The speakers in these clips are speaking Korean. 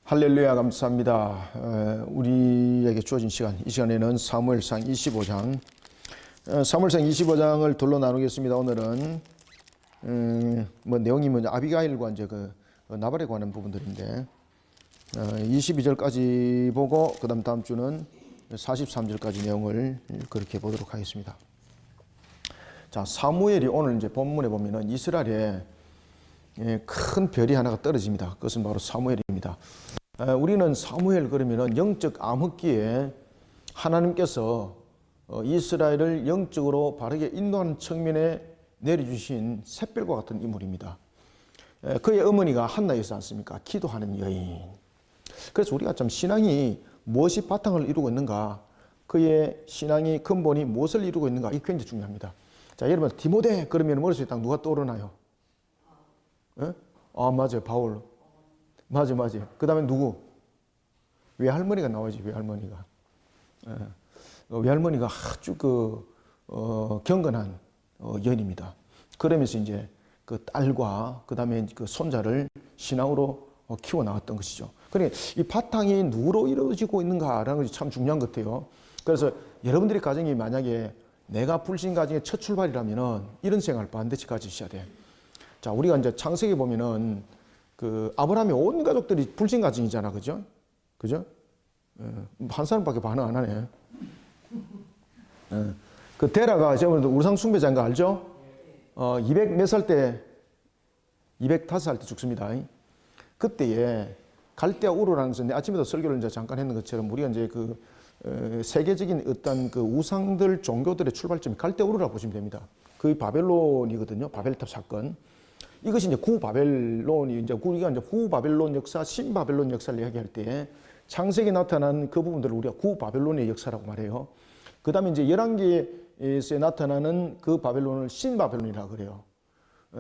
할렐루야, 감사합니다. 우리에게 주어진 시간, 이 시간에는 사무엘상 25장, 사무엘상 25장을 둘로 나누겠습니다. 오늘은 내용이 아비가일과 이제 나발에 관한 부분들인데 22절까지 보고 다음 주는 43절까지 내용을 그렇게 보도록 하겠습니다. 자, 사무엘이 오늘 이제 본문에 보면은 이스라엘에 큰 별이 하나가 떨어집니다. 그것은 바로 사무엘입니다. 우리는 사무엘 그러면은 영적 암흑기에 하나님께서 이스라엘을 영적으로 바르게 인도하는 측면에 내려주신 샛별과 같은 인물입니다. 그의 어머니가 한나였지 않습니까? 기도하는 여인. 그래서 우리가 참 신앙이 무엇이 바탕을 이루고 있는가, 그의 신앙이 근본이 무엇을 이루고 있는가, 이게 굉장히 중요합니다. 자, 여러분 디모데 그러면 머릿속에 딱 누가 떠오르나요? 맞아요, 바울. 맞아요. 그 다음에 누구? 외할머니가 나오지, 외할머니가. 외할머니가 아주 경건한 여인입니다. 그러면서 이제 그 딸과 그 다음에 그 손자를 신앙으로 키워 나왔던 것이죠. 그러니까 이 바탕이 누구로 이루어지고 있는가라는 것이 참 중요한 것 같아요. 그래서 여러분들의 가정이 만약에 내가 불신 가정의 첫 출발이라면은 이런 생각을 반드시 가지셔야 돼. 자, 우리가 이제 창세기 보면은 아브라함의 온 가족들이 불신 가정이잖아, 그죠? 한 사람밖에 반응 안 하네. 그 데라가 지금 우상 숭배자인 거 알죠? 200 몇 살 때, 205살 때 죽습니다. 그때에 갈대아 우르라는 것은 아침에도 설교를 이제 잠깐 했는 것처럼 우리가 이제 세계적인 어떤 우상들 종교들의 출발점이 갈대아 우르라고 보시면 됩니다. 그게 바벨론이거든요. 바벨탑 사건. 이것이 이제 구바벨론이 우리가 이제 후바벨론 역사, 신바벨론 역사를 이야기할 때 창세기에 나타난 그 부분들을 우리가 구바벨론의 역사라고 말해요. 그 다음에 이제 열왕기에서 나타나는 그 바벨론을 신바벨론이라고 그래요.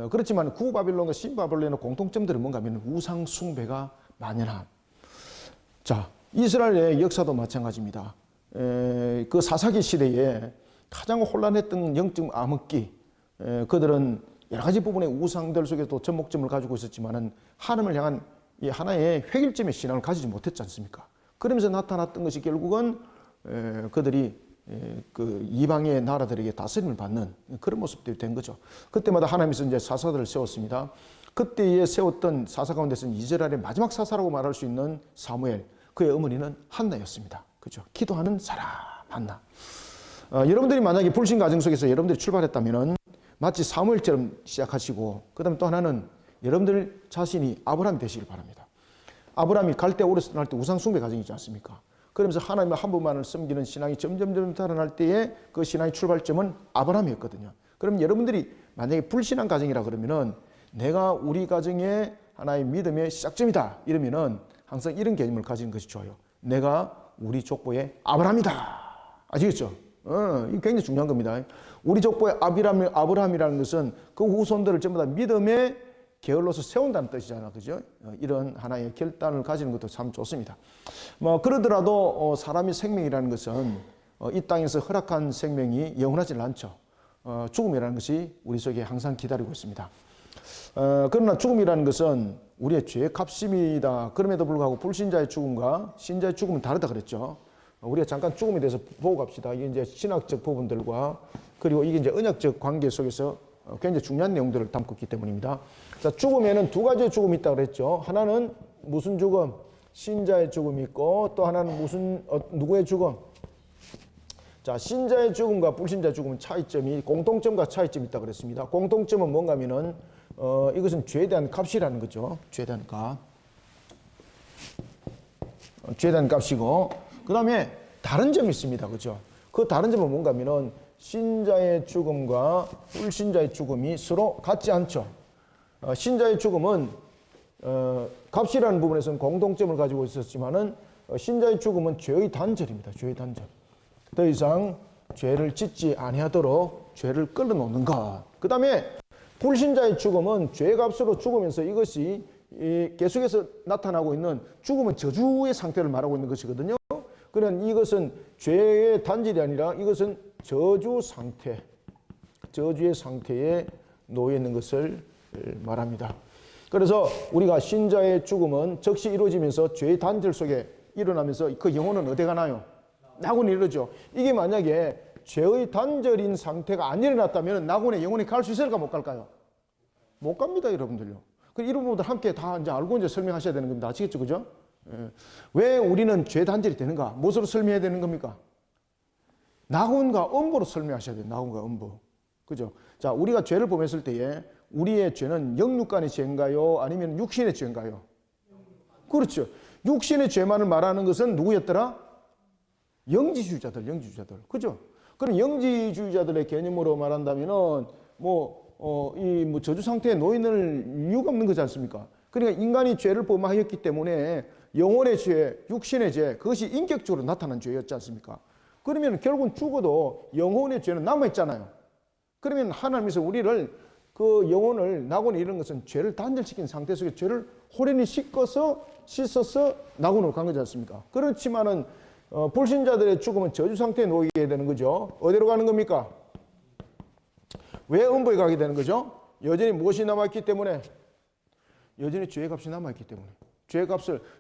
그렇지만 구바벨론과 신바벨론의 공통점들은 뭔가 하면 우상 숭배가 만연함. 자, 이스라엘의 역사도 마찬가지입니다. 그 사사기 시대에 가장 혼란했던 영적 암흑기, 그들은 여러 가지 부분의 우상들 속에도 접목점을 가지고 있었지만은 하나님을 향한 이 하나의 획일점의 신앙을 가지지 못했지 않습니까? 그러면서 나타났던 것이 결국은 그들이 그 이방의 나라들에게 다스림을 받는 그런 모습들이 된 거죠. 그때마다 하나님께서 이제 사사들을 세웠습니다. 그때에 세웠던 사사 가운데서는 이스라엘의 마지막 사사라고 말할 수 있는 사무엘, 그의 어머니는 한나였습니다. 그죠? 기도하는 사람 한나. 여러분들이 만약에 불신 가정 속에서 여러분들이 출발했다면은 마치 사무엘처럼 시작하시고, 그 다음에 또 하나는 여러분들 자신이 아브라함이 되시길 바랍니다. 아브라함이 갈대아 우르에서 떠날 때 우상숭배 가정이지 않습니까? 그러면서 하나님의 한 분만을 섬기는 신앙이 점점 달아날 때에 그 신앙의 출발점은 아브라함이었거든요. 그럼 여러분들이 만약에 불신한 가정이라 그러면은 내가 우리 가정의 하나의 믿음의 시작점이다 이러면은 항상 이런 개념을 가지는 것이 좋아요. 내가 우리 족보의 아브라함이다. 아시겠죠? 이게 굉장히 중요한 겁니다. 우리 족보의 아브라함이라는 것은 그 후손들을 전부 다 믿음의 계열로서 세운다는 뜻이잖아, 그죠? 이런 하나의 결단을 가지는 것도 참 좋습니다. 그러더라도 사람의 생명이라는 것은 이 땅에서 허락한 생명이 영원하지는 않죠. 죽음이라는 것이 우리 속에 항상 기다리고 있습니다. 그러나 죽음이라는 것은 우리의 죄의 값입니다. 그럼에도 불구하고 불신자의 죽음과 신자의 죽음은 다르다 그랬죠. 우리가 잠깐 죽음에 대해서 보고 갑시다. 이게 이제 신학적 부분들과 그리고 이게 이제 언약적 관계 속에서 굉장히 중요한 내용들을 담고 있기 때문입니다. 자, 죽음에는 두 가지의 죽음이 있다고 그랬죠. 하나는 무슨 죽음? 신자의 죽음이 있고, 또 하나는 누구의 죽음? 자, 신자의 죽음과 불신자의 죽음은 공통점과 차이점이 있다고 그랬습니다. 공통점은 뭔가 하면은, 이것은 죄에 대한 값이라는 거죠. 죄에 대한 값. 죄에 대한 값이고, 그 다음에 다른 점이 있습니다. 그죠? 그 다른 점은 뭔가 하면은 신자의 죽음과 불신자의 죽음이 서로 같지 않죠. 신자의 죽음은 값이라는 부분에서는 공동점을 가지고 있었지만은 신자의 죽음은 죄의 단절입니다. 죄의 단절. 더 이상 죄를 짓지 아니하도록 죄를 끌어놓는 것. 그 다음에 불신자의 죽음은 죄의 값으로 죽으면서 이것이 계속해서 나타나고 있는 죽음은 저주의 상태를 말하고 있는 것이거든요. 그러나 이것은 죄의 단절이 아니라 이것은 저주 상태, 저주의 상태에 놓여 있는 것을 말합니다. 그래서 우리가 신자의 죽음은 즉시 이루어지면서 죄의 단절 속에 일어나면서 그 영혼은 어디 가나요? 낙원에 이르죠. 이게 만약에 죄의 단절인 상태가 안 일어났다면 낙원에 영혼이 갈 수 있을까 못 갈까요? 못 갑니다, 여러분들요. 이런 부분들 함께 다 이제 알고 이제 설명하셔야 되는 겁니다. 아시겠죠, 그죠? 예. 왜 우리는 죄 단절이 되는가? 무엇으로 설명해야 되는 겁니까? 낙원과 음부로 설명하셔야 돼요. 낙원과 음부. 그죠? 자, 우리가 죄를 범했을 때에 우리의 죄는 영육간의 죄인가요? 아니면 육신의 죄인가요? 그렇죠. 육신의 죄만을 말하는 것은 누구였더라? 영지주의자들. 그죠? 그럼 영지주의자들의 개념으로 말한다면은 이 저주 상태에 놓이는 이유가 없는 거지 않습니까? 그러니까 인간이 죄를 범하였기 때문에 영혼의 죄, 육신의 죄, 그것이 인격적으로 나타난 죄였지 않습니까? 그러면 결국은 죽어도 영혼의 죄는 남아있잖아요. 그러면 하나님께서 우리를 그 영혼을 낙원에 이르는 것은 죄를 단절시킨 상태 속에 죄를 호련히 씻어서 낙원으로 간 거지 않습니까? 그렇지만은 불신자들의 죽음은 저주 상태에 놓이게 되는 거죠. 어디로 가는 겁니까? 왜 음부에 가게 되는 거죠? 여전히 무엇이 남아있기 때문에? 여전히 죄의 값이 남아있기 때문에.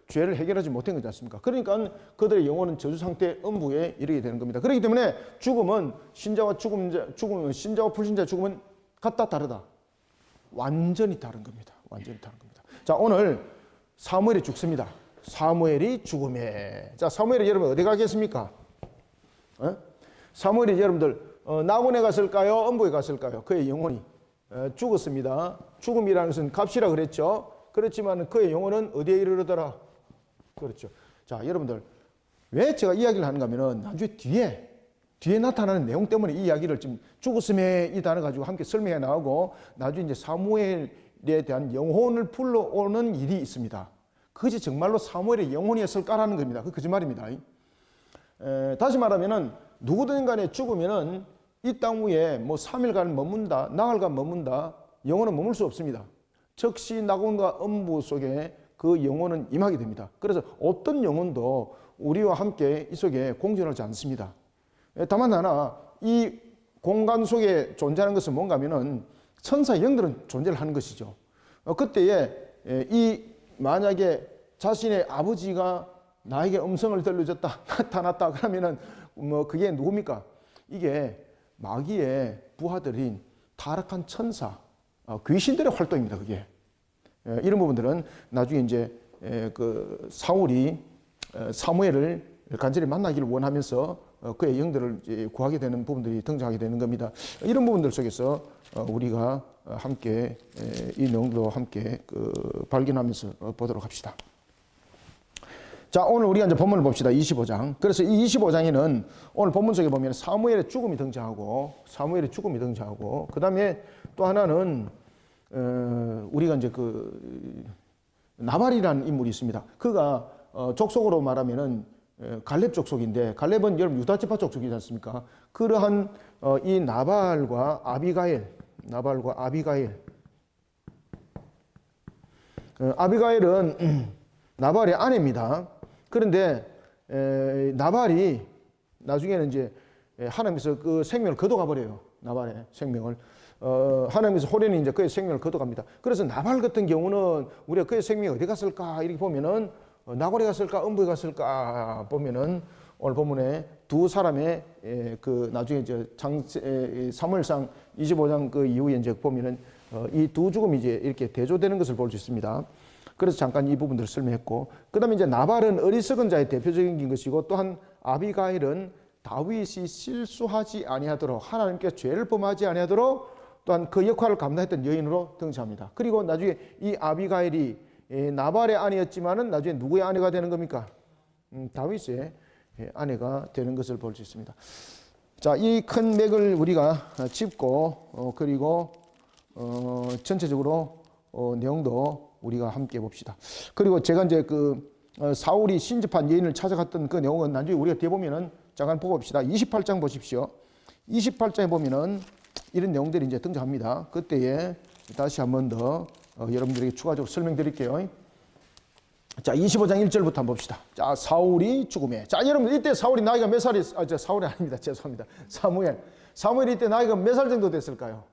죄를 해결하지 못한 거지 않습니까? 그러니까 그들의 영혼은 저주 상태 음부에 이르게 되는 겁니다. 그렇기 때문에 죽음은 신자와 불신자의 죽음은 같다 다르다. 완전히 다른 겁니다. 자, 오늘 사무엘이 죽습니다. 사무엘이 죽음에. 자, 사무엘이 여러분 어디 가겠습니까? 사무엘이 여러분들 낙원에 갔을까요? 음부에 갔을까요? 그의 영혼이 죽었습니다. 죽음이라는 것은 값이라 그랬죠. 그렇지만 그의 영혼은 어디에 이르르더라? 그렇죠. 자, 여러분들 왜 제가 이야기를 하는가 하면은 나중에 뒤에 나타나는 내용 때문에 이 이야기를 지금 죽었음에 이 단어 가지고 함께 설명해 나가고 나중에 이제 사무엘에 대한 영혼을 불러오는 일이 있습니다. 그것이 정말로 사무엘의 영혼이었을까라는 겁니다. 그 거짓말입니다. 다시 말하면은 누구든 간에 죽으면은 이 땅 위에 3일간 머문다, 나흘간 머문다, 영혼은 머물 수 없습니다. 즉시 낙원과 음부 속에 그 영혼은 임하게 됩니다. 그래서 어떤 영혼도 우리와 함께 이 속에 공존하지 않습니다. 다만 하나 이 공간 속에 존재하는 것은 뭔가 하면은 천사 영들은 존재를 하는 것이죠. 그때에 만약에 자신의 아버지가 나에게 음성을 들려줬다, 나타났다 그러면은 그게 누굽니까? 이게 마귀의 부하들인 타락한 천사, 귀신들의 활동입니다. 그게 이런 부분들은 나중에 이제 그 사울이 사무엘을 간절히 만나기를 원하면서 그의 영들을 이제 구하게 되는 부분들이 등장하게 되는 겁니다. 이런 부분들 속에서 우리가 함께 이 내용도 함께 발견하면서 보도록 합시다. 자, 오늘 우리가 이제 본문을 봅시다. 25장. 그래서 이 25장에는 오늘 본문 속에 보면 사무엘의 죽음이 등장하고, 그 다음에 또 하나는, 우리가 이제 나발이라는 인물이 있습니다. 그가, 족속으로 말하면은, 갈렙 족속인데, 갈렙은 여러분 유다지파 족속이지 않습니까? 그러한, 이 나발과 아비가일. 아비가일은 나발의 아내입니다. 그런데 나발이 나중에는 이제 하나님께서 그 생명을 거둬가 버려요. 나발의 생명을 하나님께서 호련히 이제 그의 생명을 거둬갑니다. 그래서 나발 같은 경우는 우리가 그의 생명이 어디 갔을까 이렇게 보면은 낙원에 갔을까 음부에 갔을까 보면은 오늘 본문에 두 사람의 나중에 이제 사무엘상 25장 그 이후에 이제 보면은 이 두 죽음이 이제 이렇게 대조되는 것을 볼 수 있습니다. 그래서 잠깐 이 부분들을 설명했고, 그 다음에 이제 나발은 어리석은 자의 대표적인 것이고, 또한 아비가일은 다윗이 실수하지 아니하도록 하나님께 죄를 범하지 아니하도록 또한 그 역할을 감당했던 여인으로 등장합니다. 그리고 나중에 이 아비가일이 나발의 아내였지만은 나중에 누구의 아내가 되는 겁니까? 다윗의 아내가 되는 것을 볼 수 있습니다. 자, 이 큰 맥을 우리가 짚고 그리고 전체적으로 내용도 우리가 함께 봅시다. 그리고 제가 이제 사울이 신접한 여인을 찾아갔던 그 내용은 나중에 우리가 뒤에 보면은 잠깐 보고 봅시다. 28장 보십시오. 28장에 보면은 이런 내용들이 이제 등장합니다. 그때에 다시 한 번 더 여러분들에게 추가적으로 설명드릴게요. 자, 25장 1절부터 한번 봅시다. 자, 사울이 죽음에. 자, 여러분 이때 사울이 나이가 몇 살이, 사울이 아닙니다. 죄송합니다. 사무엘이 이때 나이가 몇 살 정도 됐을까요?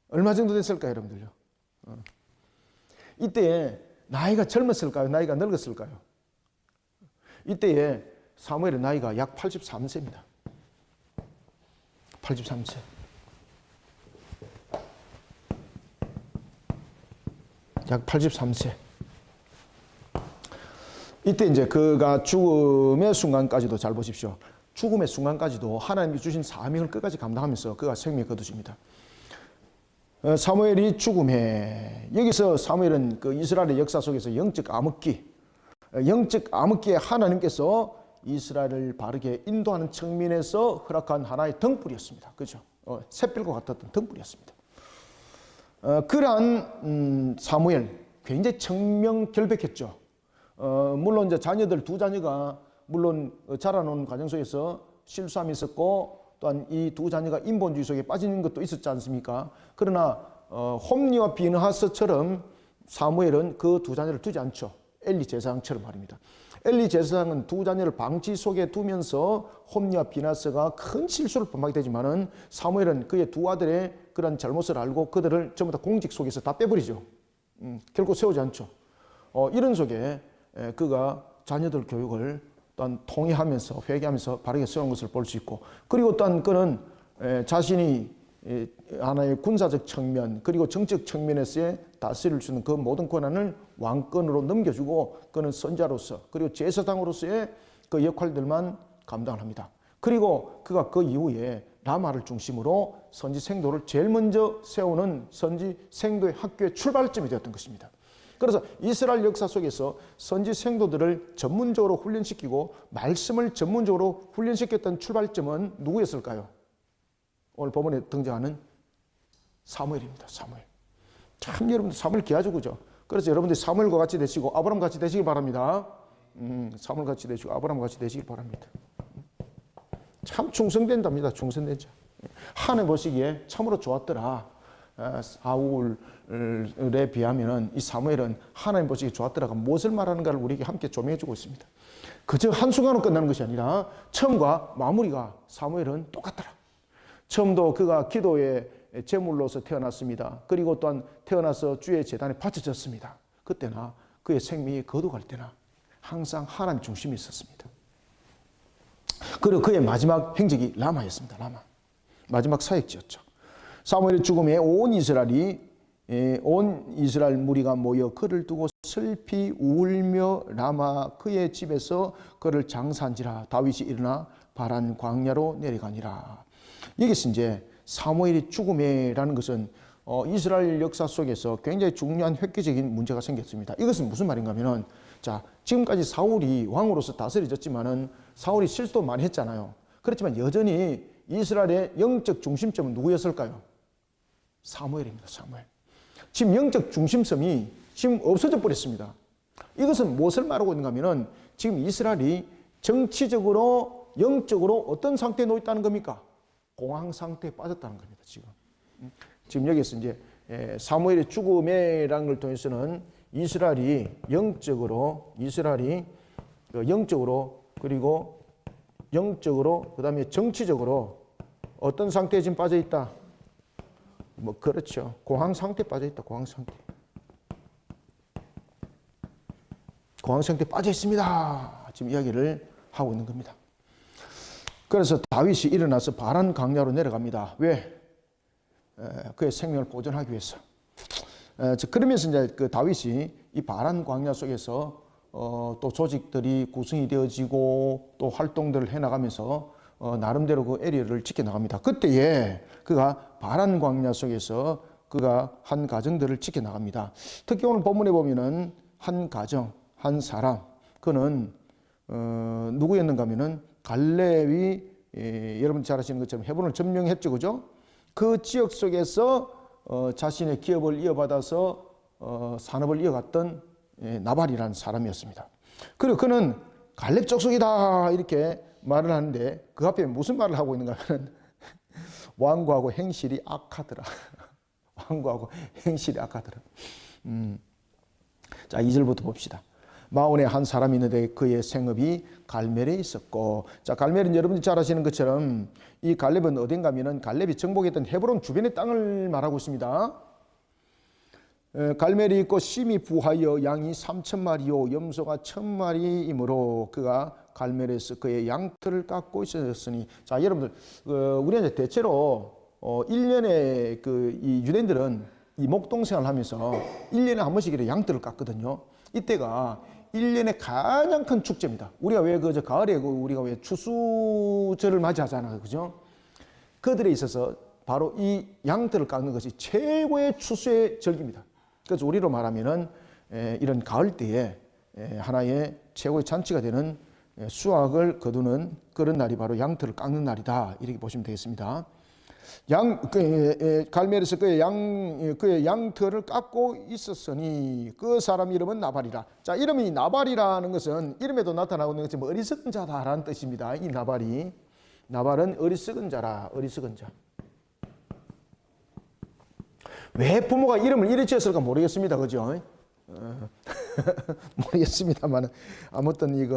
얼마 정도 됐을까요, 여러분들요? 이때에 나이가 젊었을까요? 나이가 늙었을까요? 이때에 사무엘의 나이가 약 83세입니다. 83세. 약 83세. 이때 이제 그가 죽음의 순간까지도 잘 보십시오. 죽음의 순간까지도 하나님이 주신 사명을 끝까지 감당하면서 그가 생명을 거두십니다. 사무엘이 죽음에, 여기서 사무엘은 그 이스라엘의 역사 속에서 영적 암흑기에 하나님께서 이스라엘을 바르게 인도하는 측면에서 허락한 하나의 등불이었습니다. 그죠? 샛별과 같았던 등불이었습니다. 그러한 사무엘 굉장히 청명결백했죠. 물론 이제 자녀들 두 자녀가 물론 자라놓은 과정 속에서 실수함이 있었고 또한 이 두 자녀가 인본주의 속에 빠지는 것도 있었지 않습니까? 그러나 홈리와 비느하스처럼 사무엘은 그 두 자녀를 두지 않죠. 엘리 제사장처럼 말입니다. 엘리 제사장은 두 자녀를 방치 속에 두면서 홈리와 비느하스가 큰 실수를 범하게 되지만은 사무엘은 그의 두 아들의 그런 잘못을 알고 그들을 전부 다 공직 속에서 다 빼버리죠. 결코 세우지 않죠. 이런 속에 그가 자녀들 교육을 또한 통일하면서 회개하면서 바르게 세우는 것을 볼 수 있고, 그리고 또한 그는 자신이 하나의 군사적 측면 그리고 정책 측면에서의 다스릴 수 있는 그 모든 권한을 왕권으로 넘겨주고 그는 선자로서 그리고 제사장으로서의 그 역할들만 감당을 합니다. 그리고 그가 그 이후에 라마를 중심으로 선지 생도를 제일 먼저 세우는 선지 생도의 학교의 출발점이 되었던 것입니다. 그래서 이스라엘 역사 속에서 선지 생도들을 전문적으로 훈련시키고 말씀을 전문적으로 훈련시켰던 출발점은 누구였을까요? 오늘 본문에 등장하는 사무엘입니다. 사무엘. 참 여러분들 사무엘 귀하죠, 그죠? 그래서 여러분들 사무엘과 같이 되시고 아브라함 같이 되시길 바랍니다. 사무엘 같이 되시고 아브라함 같이 되시길 바랍니다. 참 충성된답니다. 충성된자. 하나님 보시기에 참으로 좋았더라. 사울에 비하면 이 사무엘은 하나님 보시기에 좋았더라가 무엇을 말하는가를 우리에게 함께 조명해 주고 있습니다. 그저 한순간으로 끝나는 것이 아니라 처음과 마무리가 사무엘은 똑같더라. 처음도 그가 기도의 제물로서 태어났습니다. 그리고 또한 태어나서 주의 제단에 바쳐졌습니다. 그때나 그의 생명이 거두갈 때나 항상 하나님 중심이 있었습니다. 그리고 그의 마지막 행적이 라마였습니다. 라마. 마지막 사역지였죠. 사무엘의 죽음에 온 이스라엘 무리가 모여 그를 두고 슬피 울며 라마 그의 집에서 그를 장사한지라. 다윗이 일어나 바란 광야로 내려가니라. 여기서 이제 사무엘의 죽음에라는 것은 이스라엘 역사 속에서 굉장히 중요한 획기적인 문제가 생겼습니다. 이것은 무슨 말인가 하면은, 자, 지금까지 사울이 왕으로서 다스려졌지만은 사울이 실수도 많이 했잖아요. 그렇지만 여전히 이스라엘의 영적 중심점은 누구였을까요? 사무엘입니다. 사무엘. 지금 영적 중심점이 지금 없어져 버렸습니다. 이것은 무엇을 말하고 있는가 하면은 지금 이스라엘이 정치적으로 영적으로 어떤 상태에 놓여 있다는 겁니까? 공황 상태에 빠졌다는 겁니다. 지금 여기서 이제 사무엘의 죽음이라는 걸 통해서는 이스라엘이 영적으로 그리고 영적으로 그다음에 정치적으로 어떤 상태에 지금 빠져 있다. 뭐 그렇죠. 공황 상태에 빠져 있다. 공황 상태에 빠져 있습니다. 지금 이야기를 하고 있는 겁니다. 그래서 다윗이 일어나서 바란 광야로 내려갑니다. 왜? 그의 생명을 보존하기 위해서. 그러면서 이제 그 다윗이 이 바란 광야 속에서 또 조직들이 구성이 되어지고 또 활동들을 해나가면서 나름대로 그 에리어를 지켜나갑니다. 그때에 그가 바란 광야 속에서 그가 한 가정들을 지켜나갑니다. 특히 오늘 본문에 보면은 한 가정, 한 사람, 그는 누구였는가 하면은 갈렙이 여러분 잘 아시는 것처럼 헤브론을 점령했죠, 그죠? 그 지역 속에서 자신의 기업을 이어받아서 산업을 이어갔던 나발이라는 사람이었습니다. 그리고 그는 갈렙 족속이다 이렇게 말을 하는데 그 앞에 무슨 말을 하고 있는가 하면 왕구하고 행실이 악하더라. 왕구하고 행실이 악하더라. 자, 2절부터 봅시다. 마온에 한 사람이 있는데 그의 생업이 갈멜에 있었고, 자, 갈멜은 여러분이 잘 아시는 것처럼 이 갈렙은 어딘가 하면은 갈렙이 정복했던 헤브론 주변의 땅을 말하고 있습니다. 갈멜이 있고 심이 부하여 양이 3,000마리요 염소가 1,000마리이므로 그가 갈멜에서 그의 양털을 깎고 있었으니. 자, 여러분들 우리가 이제 대체로 1년에 이 유대인들은 이 목동 생활을 하면서 1년에 한 번씩 이렇게 양털을 깎거든요. 이때가 1년에 가장 큰 축제입니다. 우리가 왜 그저 가을에 우리가 왜 추수절을 맞이하잖아요. 그죠? 그들에 있어서 바로 이 양털을 깎는 것이 최고의 추수의 절기입니다. 그래서 우리로 말하면은 이런 가을 때에 하나의 최고의 잔치가 되는 수확을 거두는 그런 날이 바로 양털을 깎는 날이다. 이렇게 보시면 되겠습니다. 갈멜에서 그의 양털을 깎고 있었으니 그 사람 이름은 나발이라. 자, 이름이 나발이라는 것은 이름에도 나타나고 있는 것이 어리석은 자다라는 뜻입니다. 이 나발은 어리석은 자라, 어리석은 자. 왜 부모가 이름을 이래 지었을까 모르겠습니다. 그죠? 모르겠습니다만 아무튼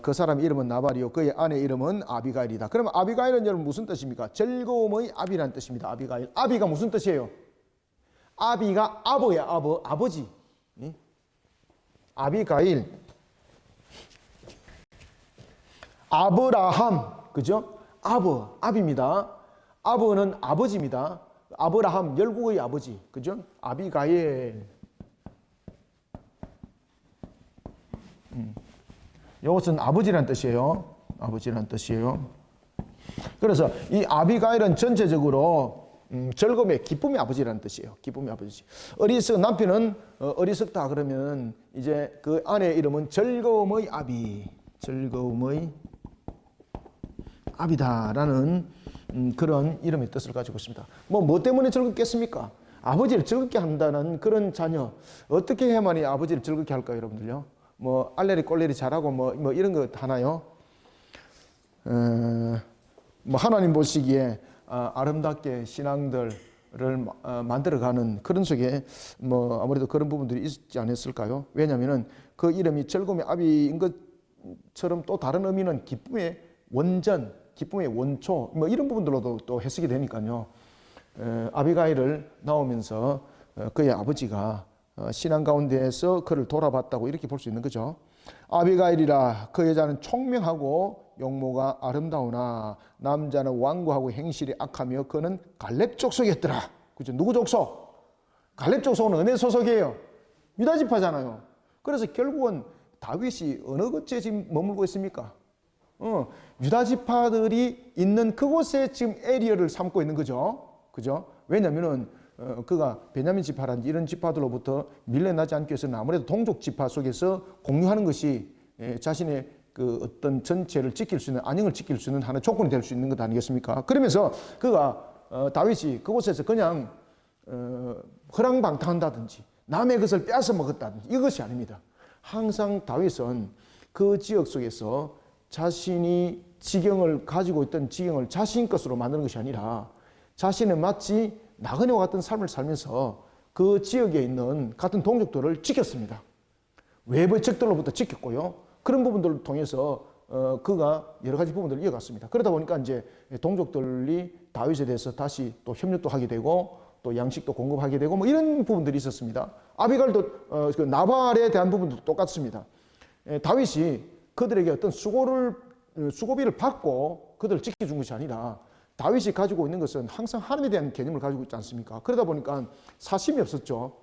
그 사람 이름은 나발이요 그의 아내 이름은 아비가일이다. 그러면 아비가일은 여러분 무슨 뜻입니까? 즐거움의 아비라는 뜻입니다. 아비가일. 아비가 무슨 뜻이에요? 아비가 아버야, 아버지. 아비가일. 아브라함, 그죠? 아비입니다. 아버는 아버지입니다. 아브라함, 열국의 아버지, 그죠? 아비가일. 이것은 아버지란 뜻이에요. 아버지란 뜻이에요. 그래서 이 아비가일은 전체적으로 즐거움의 기쁨의 아버지라는 뜻이에요. 기쁨의 아버지. 남편은 어리석다 그러면 이제 그 아내의 이름은 즐거움의 아비, 즐거움의 아비다라는 그런 이름의 뜻을 가지고 있습니다. 뭐 때문에 즐겁겠습니까? 아버지를 즐겁게 한다는 그런 자녀 어떻게 해야만이 아버지를 즐겁게 할까요, 여러분들요? 알레리 꼴레리 잘하고 뭐 이런 거 하나요? 하나님 보시기에 아름답게 신앙들을 만들어가는 그런 속에 아무래도 그런 부분들이 있지 않았을까요? 왜냐하면은 그 이름이 즐거움의 아비인 것처럼 또 다른 의미는 기쁨의 원전, 기쁨의 원초 이런 부분들로도 또 해석이 되니까요. 아비가일을 나오면서 그의 아버지가 신앙 가운데에서 그를 돌아봤다고 이렇게 볼 수 있는 거죠. 아비가일이라 그 여자는 총명하고 용모가 아름다우나 남자는 완고하고 행실이 악하며 그는 갈렙 족속이었더라. 그죠? 누구 족속? 갈렙 족속은 어느 소속이에요? 유다 지파잖아요. 그래서 결국은 다윗이 어느 곳에 지금 머물고 있습니까? 유다 지파들이 있는 그곳에 지금 에리어를 삼고 있는 거죠. 그죠? 왜냐면은 그가 베냐민 지파라든지 이런 지파들로부터 밀려나지 않기 위해서는 아무래도 동족 지파 속에서 공유하는 것이 자신의 그 어떤 전체를 지킬 수 있는, 안영을 지킬 수 있는 하나의 조건이 될 수 있는 것 아니겠습니까? 그러면서 그가 다윗이 그곳에서 그냥 허랑방탕한다든지 남의 것을 빼앗아 먹었다든지 이것이 아닙니다. 항상 다윗은 그 지역 속에서 자신이 지경을 가지고 있던 지경을 자신 것으로 만드는 것이 아니라 자신은 마치 나그네와 같은 삶을 살면서 그 지역에 있는 같은 동족들을 지켰습니다. 외부의 적들로부터 지켰고요. 그런 부분들을 통해서 그가 여러 가지 부분들을 이어갔습니다. 그러다 보니까 이제 동족들이 다윗에 대해서 다시 또 협력도 하게 되고 또 양식도 공급하게 되고 이런 부분들이 있었습니다. 아비갈도 그 나발에 대한 부분도 똑같습니다. 다윗이 그들에게 어떤 수고비를 받고 그들을 지켜준 것이 아니라 다윗이 가지고 있는 것은 항상 하나님에 대한 개념을 가지고 있지 않습니까? 그러다 보니까 사심이 없었죠.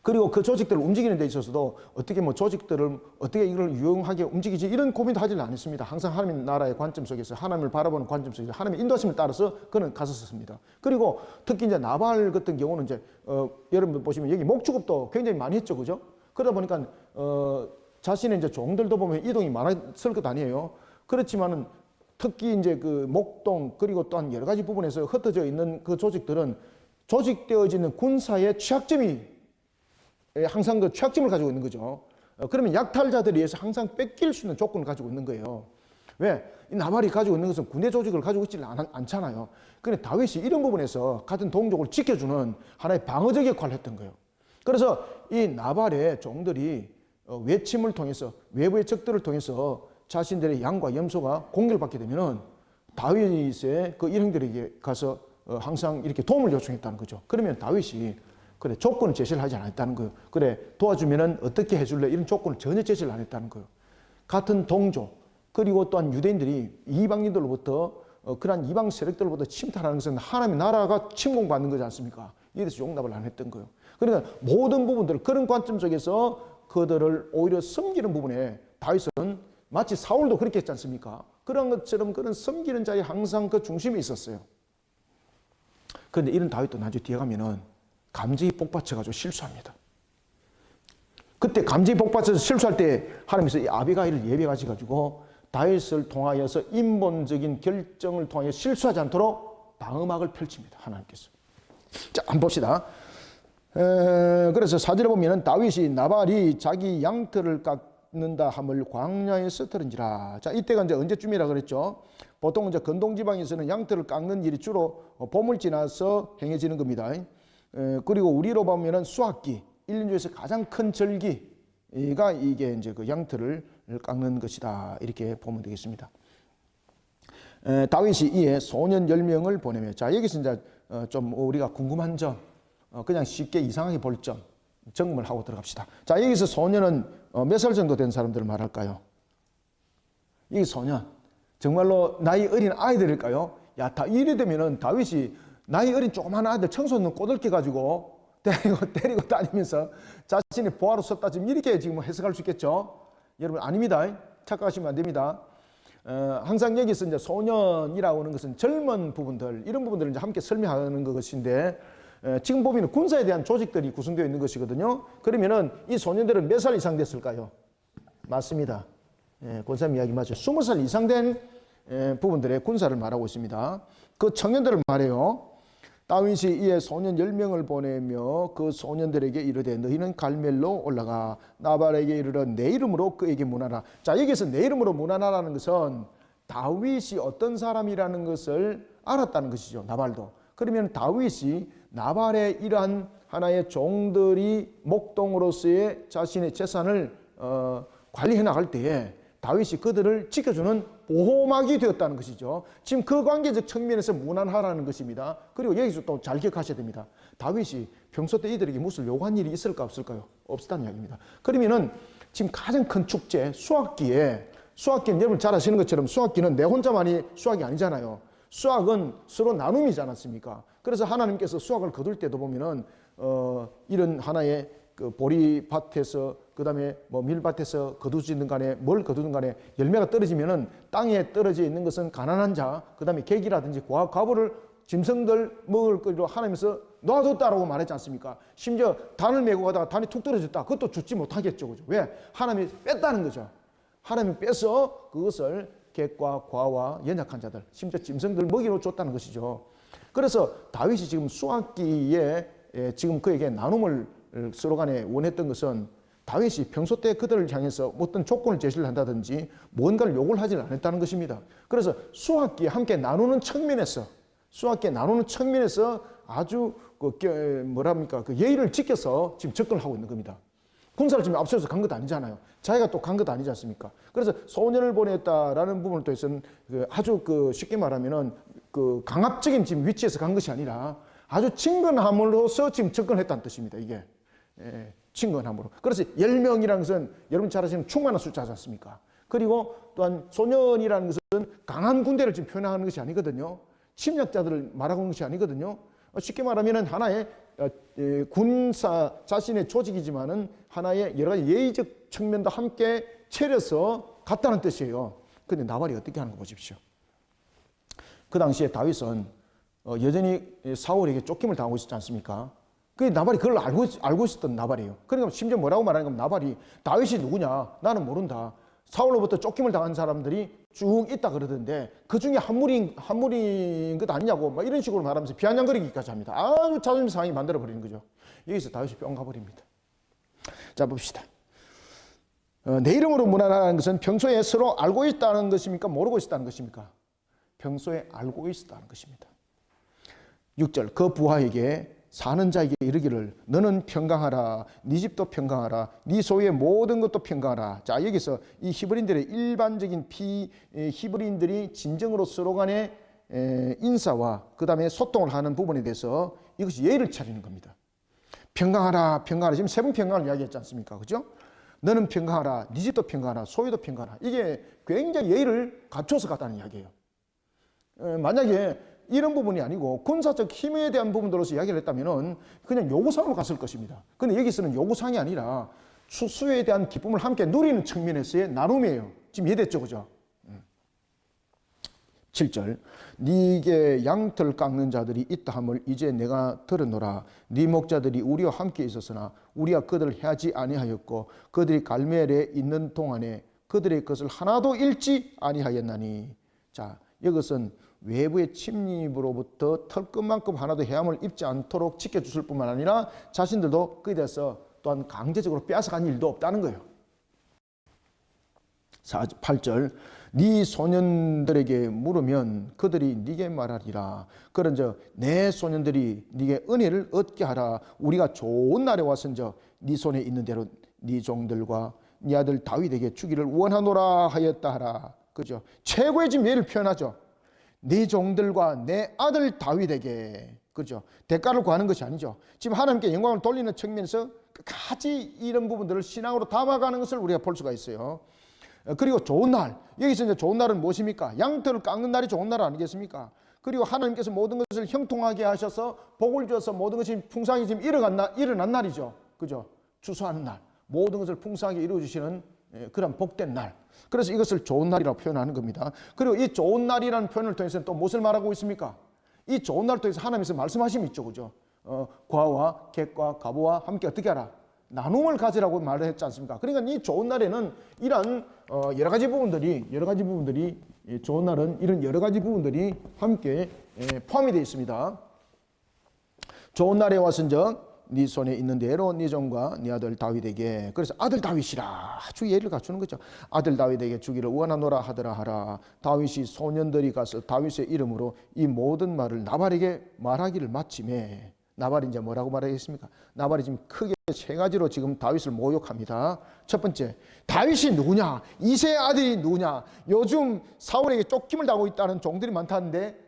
그리고 그 조직들을 움직이는 데 있어서도 어떻게 조직들을 어떻게 이걸 유용하게 움직이지 이런 고민도 하지 않았습니다. 항상 하나님 나라의 관점 속에서 하나님을 바라보는 관점 속에서 하나님의 인도하심을 따라서 그는 갔었습니다. 그리고 특히 이제 나발 같은 경우는 이제 여러분 보시면 여기 목축업도 굉장히 많이 했죠, 그죠? 그러다 보니까 자신의 이제 종들도 보면 이동이 많았을 것 아니에요. 그렇지만은 특히 이제 그 목동 그리고 또한 여러 가지 부분에서 흩어져 있는 그 조직들은 조직되어지는 군사의 취약점이 항상 그 취약점을 가지고 있는 거죠. 그러면 약탈자들에 의해서 항상 뺏길 수 있는 조건을 가지고 있는 거예요. 왜? 이 나발이 가지고 있는 것은 군대 조직을 가지고 있지 않잖아요. 그런데 다윗이 이런 부분에서 같은 동족을 지켜주는 하나의 방어적 역할을 했던 거예요. 그래서 이 나발의 종들이 외침을 통해서 외부의 적들을 통해서 자신들의 양과 염소가 공격을 받게 되면은 다윗의 그 일행들에게 가서 항상 이렇게 도움을 요청했다는 거죠. 그러면 다윗이 그래, 조건을 제시를 하지 않았다는 거예요. 그래, 도와주면은 어떻게 해줄래? 이런 조건을 전혀 제시를 안 했다는 거예요. 같은 동조, 그리고 또한 유대인들이 이방인들로부터 그러한 이방 세력들로부터 침탈하는 것은 하나님의 나라가 침공받는 거지 않습니까? 이에 대해서 용납을 안 했던 거예요. 그러니까 모든 부분들, 그런 관점 속에서 그들을 오히려 섬기는 부분에 다윗은 마치 사울도 그렇게 했지 않습니까? 그런 것처럼 그런 섬기는 자리에 항상 그 중심에 있었어요. 그런데 이런 다윗도 나중에 뒤에 가면은 감정이 복받쳐가지고 실수합니다. 그때 감정이 복받쳐서 실수할 때 하나님께서 이 아비가일을 예비해 가지고 다윗을 통하여서 인본적인 결정을 통하여 실수하지 않도록 방어막을 펼칩니다. 하나님께서. 자, 한번 봅시다. 그래서 4절에 보면은 다윗이 나발이 자기 양털을 깎는다 함을 광야에서 들은지라. 자, 이때가 이제 언제쯤이라 그랬죠? 보통 이제 건동지방에서는 양털을 깎는 일이 주로 봄을 지나서 행해지는 겁니다. 그리고 우리로 보면은 수확기, 1년 중에서 가장 큰 절기가 이게 이제 그 양털을 깎는 것이다. 이렇게 보면 되겠습니다. 다윗이 이에 소년 10명을 보내며, 자, 여기서 이제 좀 우리가 궁금한 점, 그냥 쉽게 이상하게 볼 점, 점검을 하고 들어갑시다. 자, 여기서 소년은 몇 살 정도 된 사람들을 말할까요? 이 소년, 정말로 나이 어린 아이들일까요? 야, 이래 되면은 다윗이 나이 어린 조그만 아이들 청소년 꼬들게 가지고 때리고 다니면서 자신의 보화로 썼다, 지금 이렇게 지금 해석할 수 있겠죠? 여러분, 아닙니다. 착각하시면 안 됩니다. 항상 여기서 이제 소년이라고 하는 것은 젊은 부분들, 이런 부분들을 이제 함께 설명하는 것인데, 지금 보면 군사에 대한 조직들이 구성되어 있는 것이거든요. 그러면은 이 소년들은 몇 살 이상 됐을까요? 맞습니다. 군사님 이야기 맞죠? 20살 이상 된 부분들의 군사를 말하고 있습니다. 그 청년들을 말해요. 다윗이 이에 소년 10명을 보내며 그 소년들에게 이르되 너희는 갈멜로 올라가 나발에게 이르러 내 이름으로 그에게 문하라. 자, 여기서 내 이름으로 문하라는 것은 다윗이 어떤 사람이라는 것을 알았다는 것이죠. 나발도. 그러면 다윗이 나발의 이러한 하나의 종들이 목동으로서의 자신의 재산을 관리해 나갈 때에 다윗이 그들을 지켜주는 보호막이 되었다는 것이죠. 지금 그 관계적 측면에서 무난하라는 것입니다. 그리고 여기서 또 잘 기억하셔야 됩니다. 다윗이 평소 때 이들에게 무슨 요구한 일이 있을까 없을까요? 없었다는 이야기입니다. 그러면은 지금 가장 큰 축제 수확기는 여러분 잘 아시는 것처럼 수확기는 내 혼자만이 수확이 아니잖아요. 수확은 서로 나눔이지 않았습니까? 그래서 하나님께서 수확을 거둘 때도 보면은 이런 하나의 그 보리밭에서 그다음에 뭐 밀밭에서 거두지는 간에 뭘 거두든 간에 열매가 떨어지면은 땅에 떨어져 있는 것은 가난한 자, 그다음에 객이라든지 과부를 짐승들 먹을 거로 하나님께서 놔뒀다라고 말했지 않습니까? 심지어 단을 메고 가다가 단이 툭 떨어졌다. 그것도 죽지 못하겠죠, 그죠? 왜? 하나님이 뺐다는 거죠. 하나님이 빼서 그것을 객과 과와 연약한 자들, 심지어 짐승들 먹이로 줬다는 것이죠. 그래서 다윗이 지금 수확기에 지금 그에게 나눔을 서로 간에 원했던 것은 다윗이 평소 때 그들을 향해서 어떤 조건을 제시를 한다든지 뭔가를 요구를 하지 않았다는 것입니다. 그래서 수확기에 함께 나누는 측면에서 아주 그 예의를 지켜서 지금 접근을 하고 있는 겁니다. 군사를 지금 앞서서 간 것도 아니잖아요. 자기가 또 간 것도 아니지 않습니까? 그래서 소년을 보냈다라는 부분을 통해서는 아주 쉽게 말하면은 강압적인 지금 위치에서 간 것이 아니라 아주 친근함으로써 지금 접근했다는 뜻입니다. 이게. 친근함으로. 그래서 10명이라는 것은 여러분 잘 아시는 충만한 숫자지 않습니까? 그리고 또한 소년이라는 것은 강한 군대를 지금 표현하는 것이 아니거든요. 침략자들을 말하고 있는 것이 아니거든요. 쉽게 말하면 하나의 군사 자신의 조직이지만은 하나의 여러 가지 예의적 측면도 함께 차려서 갔다는 뜻이에요. 그런데 나발이 어떻게 하는 거 보십시오. 그 당시에 다윗은 여전히 사울에게 쫓김을 당하고 있었지 않습니까? 그 나발이 그걸 알고 있었던 나발이에요. 그러니까 심지어 뭐라고 말하는 건 나발이 다윗이 누구냐? 나는 모른다. 사울로부터 쫓김을 당한 사람들이 쭉 있다 그러던데 그 중에 한 무리인 것 아니냐고 막 이런 식으로 말하면서 비아냥거리기까지 합니다. 아주 자존심 상하게 만들어 버리는 거죠. 여기서 다윗이 뿅 가버립니다. 자, 봅시다. 내 이름으로 문하라는 것은 평소에 서로 알고 있다는 것입니까? 모르고 있다는 것입니까? 평소에 알고 있었다는 것입니다. 6절 그 부하에게 사는 자에게 이르기를 너는 평강하라, 네 집도 평강하라, 네 소유의 모든 것도 평강하라. 자, 여기서 이 히브리인들의 일반적인 히브리인들이 진정으로 서로 간의 인사와 그 다음에 소통을 하는 부분에 대해서 이것이 예의를 차리는 겁니다. 평강하라, 평강하라. 지금 세 번 평강을 이야기했지 않습니까? 그죠? 너는 평강하라, 네 집도 평강하라, 소유도 평강하라. 이게 굉장히 예의를 갖춰서 갔다는 이야기예요. 만약에 이런 부분이 아니고 군사적 힘에 대한 부분들로서 이야기를 했다면 그냥 요구사항으로 갔을 것입니다. 근데 여기서는 요구사항이 아니라 수수에 대한 기쁨을 함께 누리는 측면에서의 나눔이에요. 지금 이해됐죠? 그죠? 7절 네게 양털 깎는 자들이 있다 함을 이제 내가 들었노라. 네 목자들이 우리와 함께 있었으나 우리가 그들을 해하지 아니하였고 그들이 갈멜에 있는 동안에 그들의 것을 하나도 잃지 아니하였나니. 자, 이것은 외부의 침입으로부터 털끝만큼 하나도 해함을 입지 않도록 지켜주실 뿐만 아니라 자신들도 그에 대해서 또한 강제적으로 빼앗아간 일도 없다는 거예요. 8절 네 소년들에게 물으면 그들이 네게 말하리라. 그런즉 내 소년들이 네게 은혜를 얻게 하라. 우리가 좋은 날에 왔은즉 네 손에 있는 대로 네 종들과 네 아들 다윗에게 주기를 원하노라 하였다 하라. 그죠? 최고의 지금 예를 표현하죠. 네 종들과 내 아들 다윗에게. 그죠? 대가를 구하는 것이 아니죠. 지금 하나님께 영광을 돌리는 측면에서 끝까지 이런 부분들을 신앙으로 담아가는 것을 우리가 볼 수가 있어요. 그리고 좋은 날, 여기서 이제 좋은 날은 무엇입니까? 양털을 깎는 날이 좋은 날 아니겠습니까? 그리고 하나님께서 모든 것을 형통하게 하셔서 복을 주어서 모든 것이 풍성하게 지금 일어난 날이죠. 그죠? 추수하는 날, 모든 것을 풍성하게 이루어주시는 그런 복된 날. 그래서 이것을 좋은 날이라고 표현하는 겁니다. 그리고 이 좋은 날이라는 표현을 통해서 또 무엇을 말하고 있습니까? 이 좋은 날을 통해서 하나님께서 말씀하심이 있죠. 그죠? 과와 객과 가부와 함께 어떻게 하라? 나눔을 가지라고 말을 했지 않습니까? 그러니까 이 좋은 날에는 이런 여러 가지 부분들이 좋은 날은 이런 여러 가지 부분들이 함께 포함이 되어 있습니다. 좋은 날에 왔은즉 네 손에 있는 대로 네 종과 네 아들 다윗에게. 그래서 아들 다윗이라 아주 예를 갖추는 거죠. 아들 다윗에게 주기를 원하노라 하더라 하라. 다윗이 소년들이 가서 다윗의 이름으로 이 모든 말을 나발에게 말하기를 마침에. 나발이 이제 뭐라고 말하겠습니까? 나발이 지금 크게 세 가지로 지금 다윗을 모욕합니다. 첫 번째, 다윗이 누구냐? 이새의 아들이 누구냐? 요즘 사울에게 쫓김을 당하고 있다는 종들이 많다는데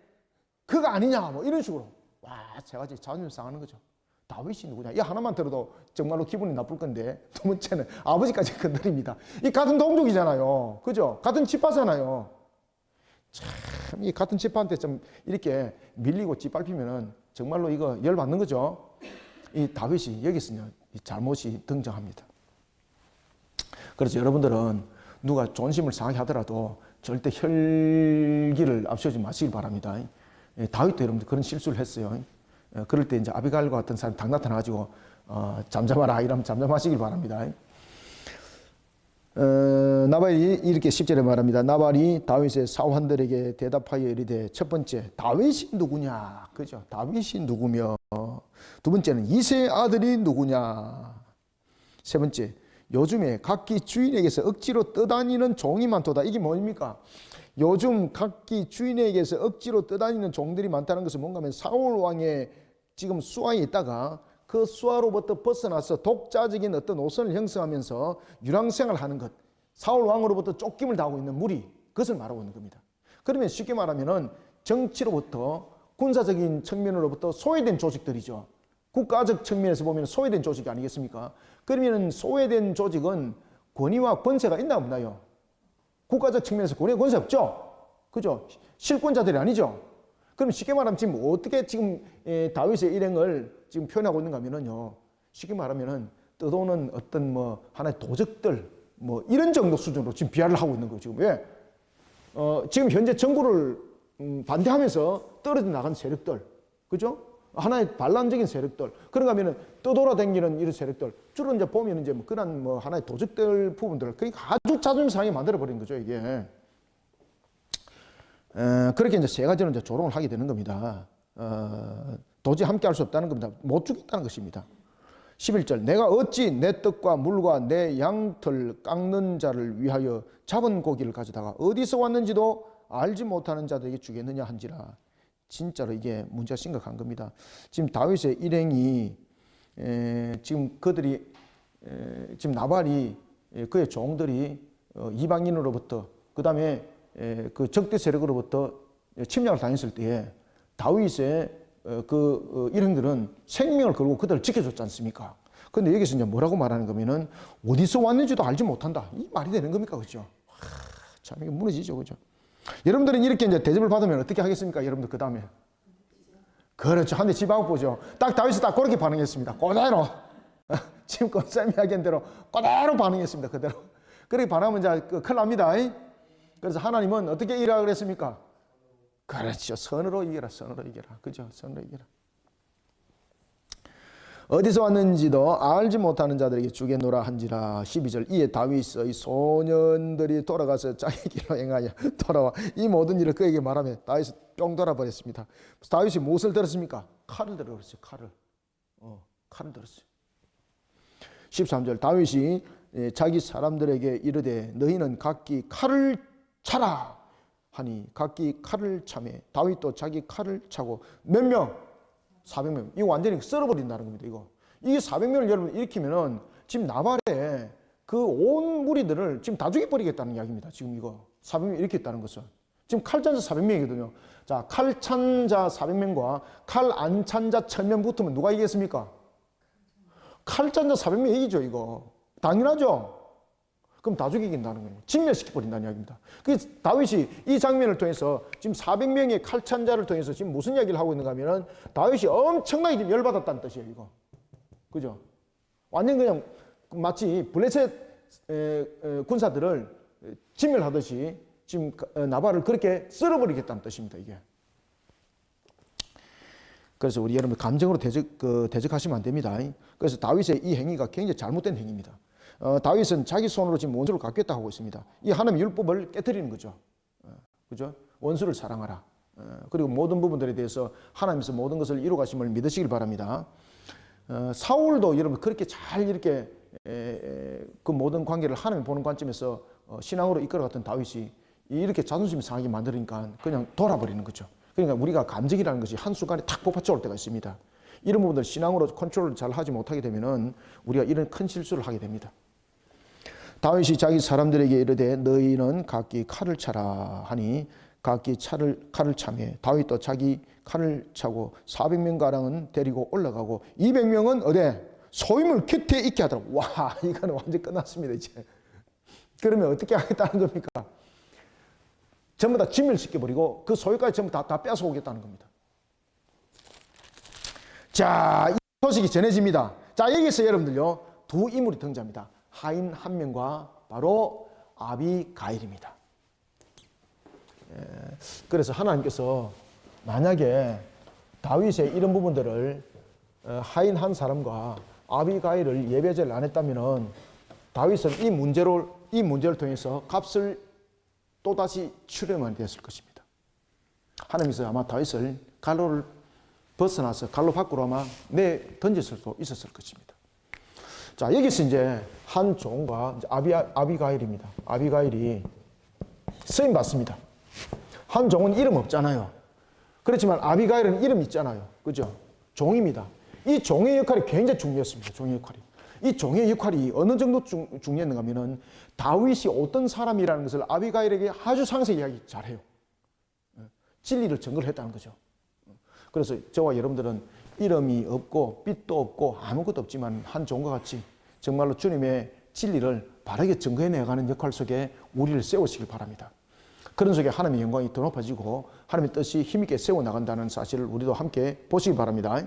그가 아니냐? 뭐 이런 식으로. 와, 세 가지 자존심 상하는 거죠. 다윗이 누구냐? 이 하나만 들어도 정말로 기분이 나쁠 건데, 두 번째는 아버지까지 건드립니다. 이 같은 동족이잖아요. 그죠? 같은 집파잖아요. 참, 이 같은 집파한테 좀 이렇게 밀리고 짓밟히면은 정말로 이거 열받는 거죠. 이 다윗이 여기서요, 이 잘못이 등장합니다. 그래서 여러분들은 누가 존심을 상하게 하더라도 절대 혈기를 앞세우지 마시길 바랍니다. 다윗도 여러분들 그런 실수를 했어요. 그럴 때 이제 아비가일과 같은 사람이 딱 나타나가지고 잠잠하라 이러면 잠잠하시길 바랍니다. 나발이 이렇게 10절에 말합니다. 나발이 다윗의 사환들에게 대답하여 이르되 첫 번째 다윗이 누구냐? 그죠? 다윗이 누구며 두 번째는 이새의 아들이 누구냐? 세 번째 요즘에 각기 주인에게서 억지로 떠다니는 종이 많도다. 이게 뭡니까? 요즘 각기 주인에게서 억지로 떠다니는 종들이 많다는 것은 뭔가 하면 사울 왕의 지금 수하에 있다가 그 수하로부터 벗어나서 독자적인 어떤 노선을 형성하면서 유랑생활을 하는 것, 사울 왕으로부터 쫓김을 당하고 있는 무리, 그것을 말하고 있는 겁니다. 그러면 쉽게 말하면은 정치로부터 군사적인 측면으로부터 소외된 조직들이죠. 국가적 측면에서 보면 소외된 조직이 아니겠습니까? 그러면 소외된 조직은 권위와 권세가 있나 없나요? 국가적 측면에서 권위와 권세 없죠? 그죠? 실권자들이 아니죠? 그럼 쉽게 말하면 지금 어떻게 지금 다윗의 일행을 지금 표현하고 있는가 하면은요, 쉽게 말하면은 떠도는 어떤 뭐 하나의 도적들 뭐 이런 정도 수준으로 지금 비하를 하고 있는 거예요. 지금 왜? 지금 현재 정부를 반대하면서 떨어져 나간 세력들, 그죠? 하나의 반란적인 세력들, 그런가 하면은 떠돌아다니는 이런 세력들, 주로 이제 보면 이제 뭐 그런 뭐 하나의 도적들 부분들, 그러니까 아주 자존심 상하게 만들어 버린 거죠, 이게. 그렇게 이제 세 가지로 이제 조롱을 하게 되는 겁니다. 도저히 함께 할 수 없다는 겁니다. 못 주겠다는 것입니다. 11절 내가 어찌 내 떡과 물과 내 양털 깎는 자를 위하여 잡은 고기를 가져다가 어디서 왔는지도 알지 못하는 자들에게 주겠느냐 한지라. 진짜로 이게 문제가 심각한 겁니다. 지금 다윗의 일행이 지금 그들이 지금 나발이 그의 종들이 이방인으로부터 그 다음에 그 적대 세력으로부터 침략을 당했을 때에 다윗의 일행들은 생명을 걸고 그들을 지켜줬지 않습니까? 근데 여기서 이제 뭐라고 말하는 거면은 어디서 왔는지도 알지 못한다. 이 말이 되는 겁니까? 그죠? 참, 이게 무너지죠. 그죠? 여러분들은 이렇게 이제 대접을 받으면 어떻게 하겠습니까? 여러분들 그 다음에. 그렇죠. 한 대 집하고 보죠. 딱 다윗이 딱 그렇게 반응했습니다. 그대로. 지금 권사님이 이야기한 대로 그대로 반응했습니다. 그대로. 그렇게 반응하면 이제 큰일 납니다. 그래서 하나님은 어떻게 일하라 그랬습니까? 그렇죠. 선으로 이겨라. 선으로 이겨라. 그죠? 선으로 이겨라. 어디서 왔는지도 알지 못하는 자들에게 주겠노라 한지라. 12절 이에 다윗의 소년들이 돌아가서 자기 길로 행하여 돌아와 이 모든 일을 그에게 말하며 다윗이 뿅 돌아버렸습니다. 다윗이 무엇을 들었습니까? 칼을 들었어요. 칼을 들었어요. 13절 다윗이 자기 사람들에게 이르되 너희는 각기 칼을 차라 하니 각기 칼을 차매 다윗도 자기 칼을 차고 몇 명? 400명. 이거 완전히 썰어버린다는 겁니다. 이게 400명을 여러분 일으키면은 지금 나발의 그 온 무리들을 지금 다 죽여버리겠다는 이야기입니다. 지금 이거 400명 일으켰다는 것은. 지금 칼찬 자 400명이거든요. 자, 칼찬 자 400명과 칼 안 찬 자 1000명 붙으면 누가 이기겠습니까? 칼찬 자 400명 이기죠, 이거. 당연하죠. 그럼 다 죽이긴다는 거예요. 진멸시켜버린다는 이야기입니다. 그래서 다윗이 이 장면을 통해서 지금 400명의 칼찬자를 통해서 지금 무슨 이야기를 하고 있는가 하면 다윗이 엄청나게 지금 열받았다는 뜻이에요, 이거. 그죠? 완전 그냥 마치 블레셋 군사들을 진멸하듯이 지금 나발을 그렇게 쓸어버리겠다는 뜻입니다, 이게. 그래서 우리 여러분 감정으로 대적하시면 안 됩니다. 그래서 다윗의 이 행위가 굉장히 잘못된 행위입니다. 다윗은 자기 손으로 지금 원수를 갚겠다 하고 있습니다. 이 하나님의 율법을 깨뜨리는 거죠. 그죠? 원수를 사랑하라. 그리고 모든 부분들에 대해서 하나님께서 모든 것을 이루 가심을 믿으시길 바랍니다. 사울도 여러분 그렇게 잘 이렇게 그 모든 관계를 하나님 보는 관점에서 신앙으로 이끌어갔던 다윗이 이렇게 자존심이 상하게 만드니까 그냥 돌아버리는 거죠. 그러니까 우리가 감정이라는 것이 한순간에 탁 폭발쳐 올 때가 있습니다. 이런 부분들 신앙으로 컨트롤을 잘 하지 못하게 되면은 우리가 이런 큰 실수를 하게 됩니다. 다윗이 자기 사람들에게 이르되 너희는 각기 칼을 차라 하니 각기 칼을 차매 다윗도 자기 칼을 차고 400명가량은 데리고 올라가고 200명은 어디 소임을 곁에 있게 하더라고. 와, 이거는 완전 끝났습니다 이제. 그러면 어떻게 하겠다는 겁니까? 전부 다 진멸시켜버리고 그 소유까지 전부 다 뺏어오겠다는 겁니다. 자, 이 소식이 전해집니다. 자, 여기서 여러분들요 두 인물이 등장합니다. 하인 한 명과 바로 아비가일입니다. 그래서 하나님께서 만약에 다윗의 이런 부분들을 하인 한 사람과 아비가일을 예배제를 안 했다면은 다윗은 이 문제를 통해서 값을 또다시 치르면 됐을 것입니다. 하나님께서 아마 다윗을 갈로를 벗어나서 갈로 밖으로 아마 던졌을 수도 있었을 것입니다. 자, 여기서 이제 한 종과 아비가일입니다. 아비가일이 쓰임 받습니다. 한 종은 이름 없잖아요. 그렇지만 아비가일은 이름 있잖아요. 그죠? 종입니다. 이 종의 역할이 굉장히 중요했습니다. 종의 역할이. 이 종의 역할이 어느 정도 중요했는가 하면은 다윗이 어떤 사람이라는 것을 아비가일에게 아주 상세히 이야기 잘해요. 진리를 증거를 했다는 거죠. 그래서 저와 여러분들은 이름이 없고 빛도 없고 아무것도 없지만 한 종과 같이 정말로 주님의 진리를 바르게 증거해 내가는 역할 속에 우리를 세우시길 바랍니다. 그런 속에 하나님의 영광이 더 높아지고 하나님의 뜻이 힘있게 세워나간다는 사실을 우리도 함께 보시기 바랍니다.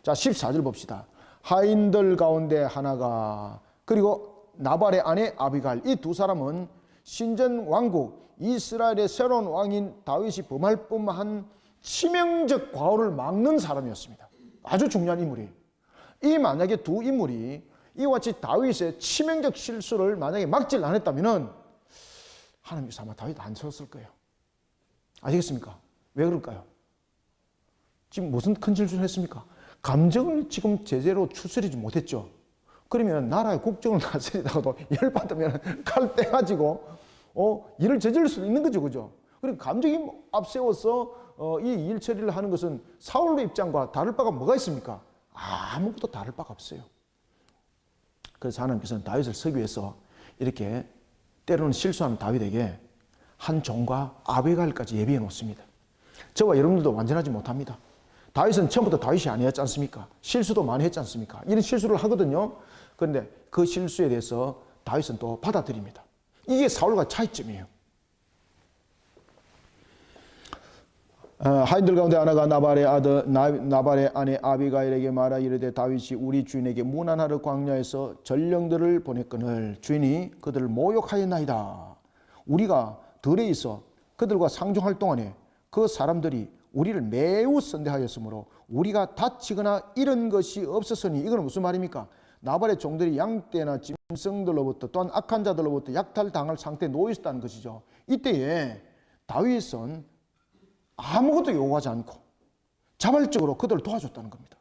자, 14절 봅시다. 하인들 가운데 하나가 그리고 나발의 아내 아비가일 이 두 사람은 신전 왕국 이스라엘의 새로운 왕인 다윗이 범할 뻔한 치명적 과오를 막는 사람이었습니다. 아주 중요한 인물이에요. 이 만약에 두 인물이 이와 같이 다윗의 치명적 실수를 만약에 막질 않았다면 하나님께서 아마 다윗 안 세웠을 거예요. 아시겠습니까? 왜 그럴까요? 지금 무슨 큰 실수를 했습니까? 감정을 지금 제대로 추스리지 못했죠. 그러면 나라의 국정을 다스리다가도 열받으면 칼 떼가지고 일을 저지를 수도 있는 거죠. 그죠? 그리고 감정이 앞세워서 이 일 처리를 하는 것은 사울의 입장과 다를 바가 뭐가 있습니까? 아무것도 다를 바가 없어요. 그래서 하나님께서는 다윗을 서기 위해서 이렇게 때로는 실수하는 다윗에게 한 종과 아비가일까지 예비해 놓습니다. 저와 여러분들도 완전하지 못합니다. 다윗은 처음부터 다윗이 아니었지 않습니까? 실수도 많이 했지 않습니까? 이런 실수를 하거든요. 그런데 그 실수에 대해서 다윗은 또 받아들입니다. 이게 사울과 차이점이에요. 하인들 가운데 하나가 나발의 아내 아비가일에게 말하 이르되 다윗이 우리 주인에게 무난하러 광야에서 전령들을 보냈거늘 주인이 그들을 모욕하였나이다. 우리가 들에 있어 그들과 상종할 동안에 그 사람들이 우리를 매우 선대하였으므로 우리가 다치거나 이런 것이 없었으니. 이건 무슨 말입니까? 나발의 종들이 양떼나 짐승들로부터 또한 악한 자들로부터 약탈당할 상태에 놓여 있었다는 것이죠. 이때에 다윗은 아무것도 요구하지 않고 자발적으로 그들을 도와줬다는 겁니다.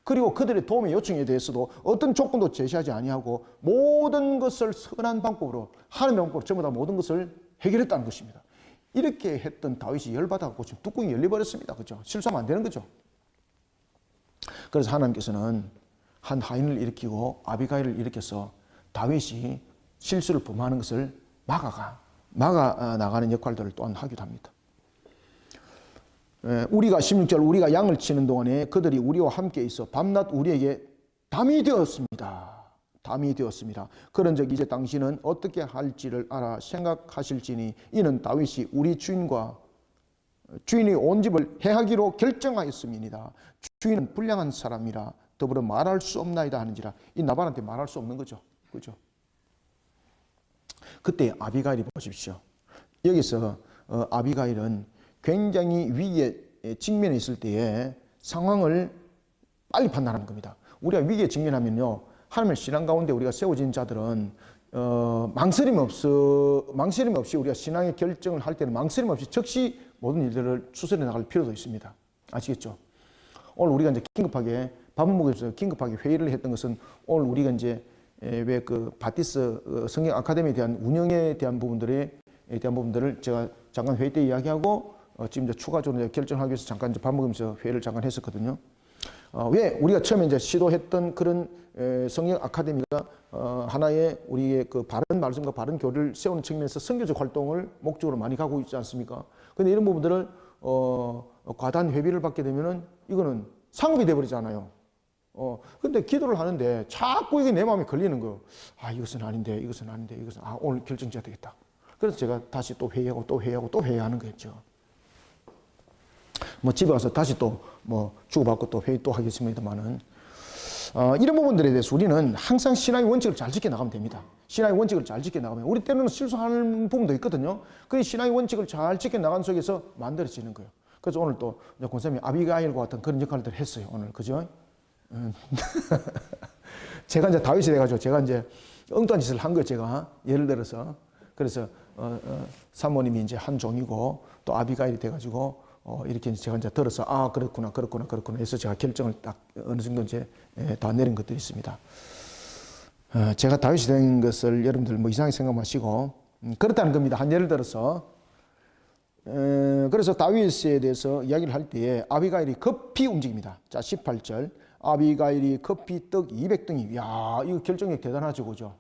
그리고 그들의 도움의 요청에 대해서도 어떤 조건도 제시하지 아니하고 모든 것을 선한 방법으로, 하나님의 방법으로 전부 다 모든 것을 해결했다는 것입니다. 이렇게 했던 다윗이 열받아갖고 지금 뚜껑이 열려버렸습니다. 그죠? 실수하면 안 되는 거죠. 그래서 하나님께서는 한 하인을 일으키고 아비가일을 일으켜서 다윗이 실수를 범하는 것을 막아 나가는 역할들을 또한 하기도 합니다. 우리가 16절 우리가 양을 치는 동안에 그들이 우리와 함께 있어 밤낮 우리에게 담이 되었습니다. 담이 되었습니다. 그런즉 이제 당신은 어떻게 할지를 알아 생각하실지니 이는 다윗이 우리 주인이 온 집을 해하기로 결정하였음이니이다. 주인은 불량한 사람이라 더불어 말할 수 없나이다 하는지라. 이 나발한테 말할 수 없는 거죠. 그죠? 그때 아비가일이 보십시오. 여기서 아비가일은 굉장히 위기에 직면해 있을 때에 상황을 빨리 판단하는 겁니다. 우리가 위기에 직면하면요, 하나님의 신앙 가운데 우리가 세워진 자들은 망설임 없이 우리가 신앙의 결정을 할 때는 망설임 없이 즉시 모든 일들을 추스려 나갈 필요도 있습니다. 아시겠죠? 오늘 우리가 이제 긴급하게 밥을 먹으면서 긴급하게 회의를 했던 것은 오늘 우리가 이제 왜 그 바티스 성경 아카데미에 대한 운영에 대한 부분들을 제가 잠깐 회의 때 이야기하고 지금 이제 추가적으로 결정하기 위해서 잠깐 이제 밥 먹으면서 회의를 잠깐 했었거든요. 왜 우리가 처음에 이제 시도했던 그런 성경 아카데미가 하나의 우리의 그 바른 말씀과 바른 교리를 세우는 측면에서 선교적 활동을 목적으로 많이 가고 있지 않습니까? 그런데 이런 부분들을 과다한 회비를 받게 되면은 이거는 상업이 돼버리잖아요. 근데 기도를 하는데 자꾸 이게 내 마음에 걸리는 거예요. 이것은 아닌데, 오늘 결정해야 되겠다. 그래서 제가 다시 또 회의하고 또 회의하는 거였죠. 집에 가서 다시 또 주고받고 또 회의 또 하겠습니다만은, 이런 부분들에 대해서 우리는 항상 신앙의 원칙을 잘 지켜 나가면 됩니다. 신앙의 원칙을 잘 지켜 나가면, 우리 때로는 실수하는 부분도 있거든요. 그 신앙의 원칙을 잘 지켜 나가는 속에서 만들어지는 거예요. 그래서 오늘 또 권사님이 아비가일과 같은 그런 역할들을 했어요. 오늘, 그죠? 제가 이제 다윗이 돼가지고 제가 이제 엉뚱한 짓을 한 거예요. 제가 예를 들어서 그래서 사모님이 이제 한 종이고 또 아비가일이 돼가지고 이렇게 제가 이제 들어서 그렇구나 해서 제가 결정을 딱 어느 정도 이제 다 내린 것들이 있습니다. 제가 다윗이 된 것을 여러분들 이상하게 생각 마시고 그렇다는 겁니다. 한 예를 들어서 그래서 다윗에 대해서 이야기를 할 때에 아비가일이 급히 움직입니다. 자, 18절 아비가일이 급히 떡 200덩이. 이야, 이거 결정력 대단하죠, 그죠?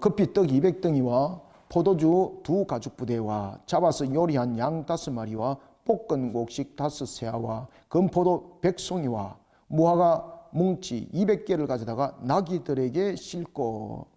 급히 떡 200덩이와 포도주 2 가죽 부대와 잡아서 요리한 양 5마리와 볶은 곡식 5세아와 건포도 100송이와 무화과 뭉치 200개를 가져다가 나귀들에게 싣고.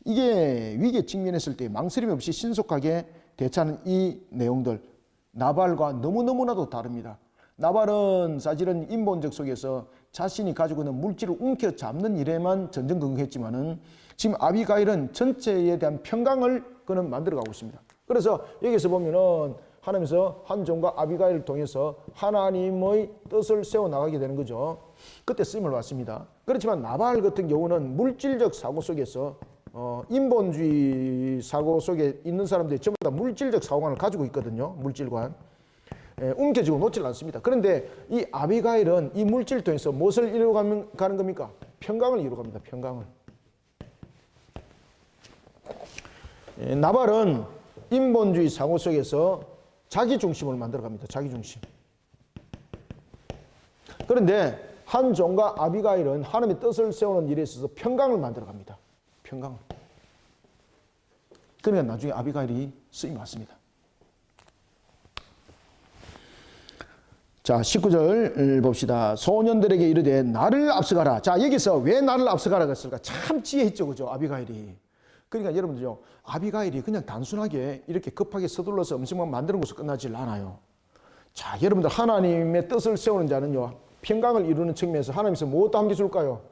이게 위기에 직면했을 때 망설임 없이 신속하게 대처하는 이 내용들, 나발과 너무나도 다릅니다. 나발은 사실은 인본적 속에서 자신이 가지고 있는 물질을 움켜잡는 일에만 전전긍긍했지만은 지금 아비가일은 전체에 대한 평강을 그는 만들어가고 있습니다. 그래서 여기서 보면은 하나님께서 한 종과 아비가일을 통해서 하나님의 뜻을 세워나가게 되는 거죠. 그때 쓰임을 받습니다. 그렇지만 나발 같은 경우는 물질적 사고 속에서 인본주의 사고 속에 있는 사람들이 전부 다 물질적 사고관을 가지고 있거든요. 물질관. 움켜쥐고 놓질 않습니다. 그런데 이 아비가일은 이 물질을 통해서 무엇을 이루어가는 겁니까? 평강을 이루어갑니다. 평강을. 나발은 인본주의 사고 속에서 자기 중심을 만들어갑니다. 자기 중심. 그런데 한 종과 아비가일은 하나님의 뜻을 세우는 일에 있어서 평강을 만들어갑니다. 평강을. 그러니까 나중에 아비가일이 쓰임 받습니다. 자, 19절 봅시다. 소년들에게 이르되 나를 앞서가라. 자, 여기서 왜 나를 앞서가라고 했을까? 참 지혜 있죠, 그죠? 아비가일이. 그러니까 여러분들요, 아비가일이 그냥 단순하게 이렇게 급하게 서둘러서 음식만 만드는 것으로 끝나질 않아요. 자, 여러분들 하나님의 뜻을 세우는 자는요, 평강을 이루는 측면에서 하나님께서 무엇도 함께 줄까요?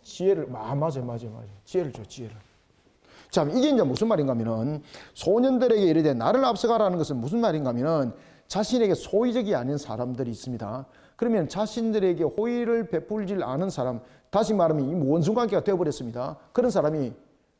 지혜를, 맞아요. 지혜를 줘, 지혜를. 자, 이게 이제 무슨 말인가 하면은, 소년들에게 이르되 나를 앞서가라는 것은 무슨 말인가 하면은, 자신에게 소위적이 아닌 사람들이 있습니다. 그러면 자신들에게 호의를 베풀지 않은 사람, 다시 말하면 이 원수관계가 되어버렸습니다. 그런 사람이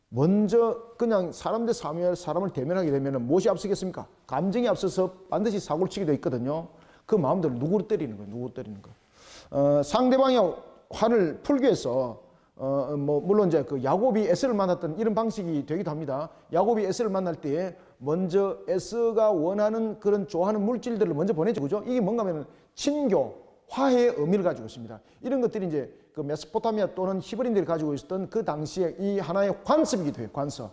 먼저 그냥 사람 대 사람을 대면하게 되면 무엇이 앞서겠습니까? 감정이 앞서서 반드시 사고를 치게 되어 있거든요. 그 마음대로 누구를 때리는 거예요. 누구 때리는 거예요. 상대방의 화를 풀기 위해서 물론 이제 그 야곱이 에서를 만났던 이런 방식이 되기도 합니다. 야곱이 에서를 만날 때 먼저 에서가 원하는 그런 좋아하는 물질들을 먼저 보내죠, 그죠? 이게 뭔가 하면 친교, 화해의 의미를 가지고 있습니다. 이런 것들이 이제 그 메소포타미아 또는 히브리인들이 가지고 있었던 그 당시에 이 하나의 관습이기도 해요, 관습.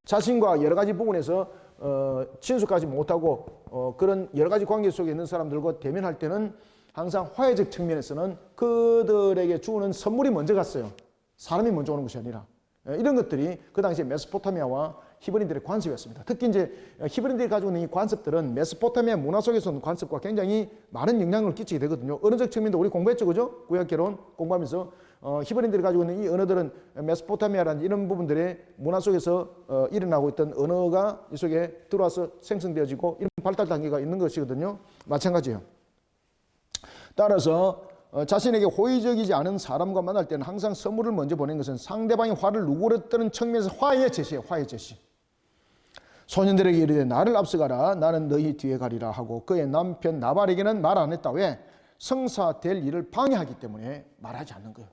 자신과 여러 가지 부분에서 친숙하지 못하고 그런 여러 가지 관계 속에 있는 사람들과 대면할 때는 항상 화해적 측면에서는 그들에게 주는 선물이 먼저 갔어요. 사람이 먼저 오는 것이 아니라. 이런 것들이 그 당시에 메소포타미아와 히브리인들의 관습이었습니다. 특히 이제 히브리인들이 가지고 있는 이 관습들은 메소포타미아 문화 속에서 온 관습과 굉장히 많은 영향을 끼치게 되거든요. 언어적 측면도 우리 공부했죠, 그죠? 구약개론 공부하면서 히브리인들이 가지고 있는 이 언어들은 메소포타미아라는 이런 부분들의 문화 속에서 일어나고 있던 언어가 이 속에 들어와서 생성되어지고 이런 발달 단계가 있는 것이거든요. 마찬가지예요. 따라서 자신에게 호의적이지 않은 사람과 만날 때는 항상 선물을 먼저 보낸 것은 상대방의 화를 누그러뜨는 측면에서 화해의 제시예요. 화해의 제시. 소년들에게 이르되 나를 앞서가라. 나는 너희 뒤에 가리라 하고 그의 남편 나발에게는 말 안 했다. 왜? 성사될 일을 방해하기 때문에 말하지 않는 거예요.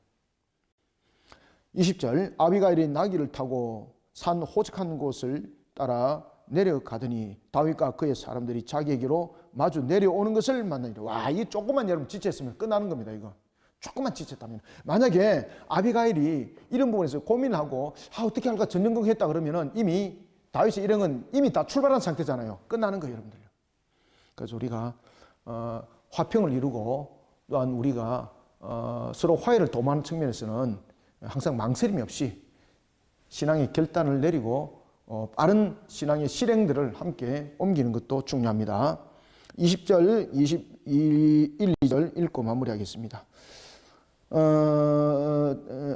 20절 아비가일이 나귀를 타고 산 호적한 곳을 따라 내려가더니 다윗과 그의 사람들이 자기에게로 마주 내려오는 것을 만나니라. 와, 이 조금만 여러분 지체했으면 끝나는 겁니다. 이거 조금만 지체했다면, 만약에 아비가일이 이런 부분에서 고민하고 어떻게 할까 전전긍긍했다 그러면은 이미 다윗의 일행은 이미 다 출발한 상태잖아요. 끝나는 거예요, 여러분들. 그래서 우리가 화평을 이루고 또한 우리가 서로 화해를 도모하는 측면에서는 항상 망설임이 없이 신앙의 결단을 내리고 빠른 신앙의 실행들을 함께 옮기는 것도 중요합니다. 20절, 1, 2절 읽고 마무리하겠습니다.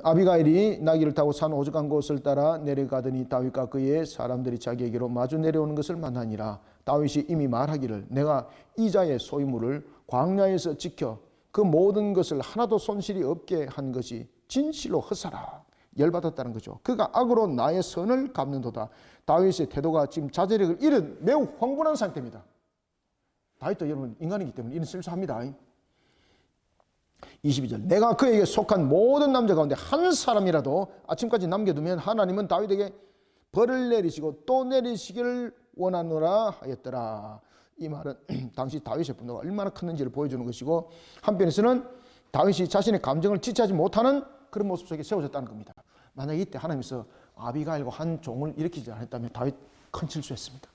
아비가일이 나귀를 타고 산 오죽한 곳을 따라 내려가더니 다윗과 그의 사람들이 자기에게로 마주 내려오는 것을 만나니라. 다윗이 이미 말하기를 내가 이자의 소유물을 광야에서 지켜 그 모든 것을 하나도 손실이 없게 한 것이 진실로 헛사라. 열받았다는 거죠. 그가 악으로 나의 선을 갚는도다. 다윗의 태도가 지금 자제력을 잃은 매우 황분한 상태입니다. 다윗도 여러분 인간이기 때문에 이런 실수합니다. 22절 내가 그에게 속한 모든 남자 가운데 한 사람이라도 아침까지 남겨두면 하나님은 다윗에게 벌을 내리시고 또 내리시기를 원하노라 하였더라. 이 말은 당시 다윗의 분노가 얼마나 컸는지를 보여주는 것이고, 한편에서는 다윗이 자신의 감정을 지체하지 못하는 그런 모습 속에 세워졌다는 겁니다. 만약에 이때 하나님께서 아비가일과 한 종을 일으키지 않았다면 다윗 큰 실수했습니다.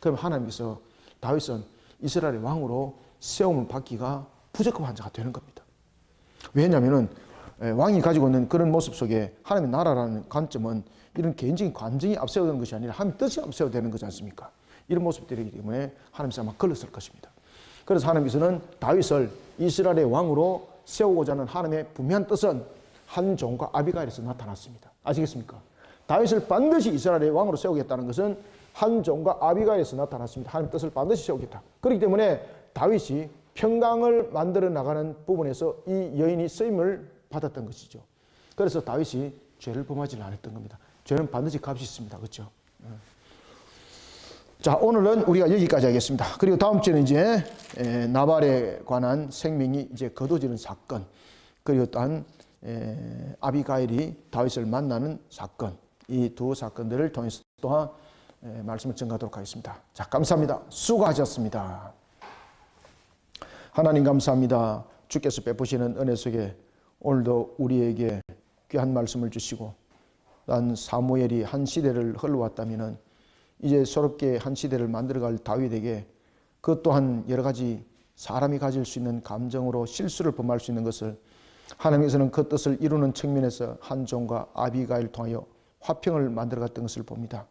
그럼 하나님께서 다윗은 이스라엘의 왕으로 세움을 받기가 부적합한 자가 되는 겁니다. 왜냐하면 왕이 가지고 있는 그런 모습 속에 하나님의 나라라는 관점은 이런 개인적인 감정이 앞세워되는 것이 아니라 하나님의 뜻이 앞세워되는 거지 않습니까? 이런 모습들이기 때문에 하나님께서 아마 걸렀을 것입니다. 그래서 하나님께서는 다윗을 이스라엘의 왕으로 세우고자 하는 하나님의 분명한 뜻은 한 종과 아비가일에서 나타났습니다. 아시겠습니까? 다윗을 반드시 이스라엘의 왕으로 세우겠다는 것은 한 종과 아비가일에서 나타났습니다. 하나님의 뜻을 반드시 세우겠다. 그렇기 때문에 다윗이 평강을 만들어 나가는 부분에서 이 여인이 쓰임을 받았던 것이죠. 그래서 다윗이 죄를 범하지 않았던 겁니다. 죄는 반드시 값이 있습니다. 그렇죠? 자, 오늘은 우리가 여기까지 하겠습니다. 그리고 다음 주에는 이제 나발에 관한 생명이 이제 거둬지는 사건, 그리고 또한 아비가일이 다윗을 만나는 사건, 이 두 사건들을 통해서 또한 말씀을 전가하도록 하겠습니다. 자, 감사합니다. 수고하셨습니다. 하나님 감사합니다. 주께서 베푸시는 은혜 속에 오늘도 우리에게 귀한 말씀을 주시고, 난 사무엘이 한 시대를 흘러왔다면 이제 새롭게 한 시대를 만들어갈 다윗에게 그것 또한 여러 가지 사람이 가질 수 있는 감정으로 실수를 범할 수 있는 것을 하나님께서는 그 뜻을 이루는 측면에서 한종과 아비가일 통하여 화평을 만들어갔던 것을 봅니다.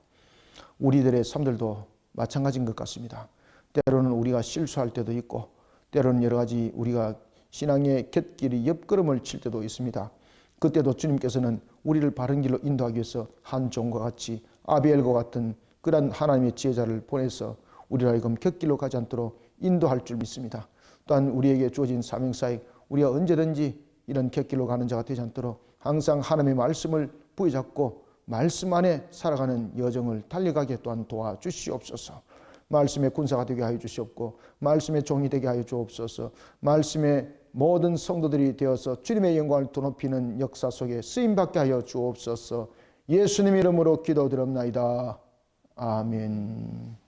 우리들의 삶들도 마찬가지인 것 같습니다. 때로는 우리가 실수할 때도 있고 때로는 여러 가지 우리가 신앙의 곁길이 옆걸음을 칠 때도 있습니다. 그때도 주님께서는 우리를 바른 길로 인도하기 위해서 한종과 같이 아비엘과 같은 그러한 하나님의 지혜자를 보내서 우리를 하여금 곁길로 가지 않도록 인도할 줄 믿습니다. 또한 우리에게 주어진 사명사에 우리가 언제든지 이런 곁길로 가는 자가 되지 않도록 항상 하나님의 말씀을 부여잡고 말씀 안에 살아가는 여정을 달려가게 또한 도와주시옵소서. 말씀의 군사가 되게 하여 주시옵고 말씀의 종이 되게 하여 주옵소서. 말씀의 모든 성도들이 되어서 주님의 영광을 드높이는 역사 속에 쓰임받게 하여 주옵소서. 예수님 이름으로 기도드립나이다. 아멘.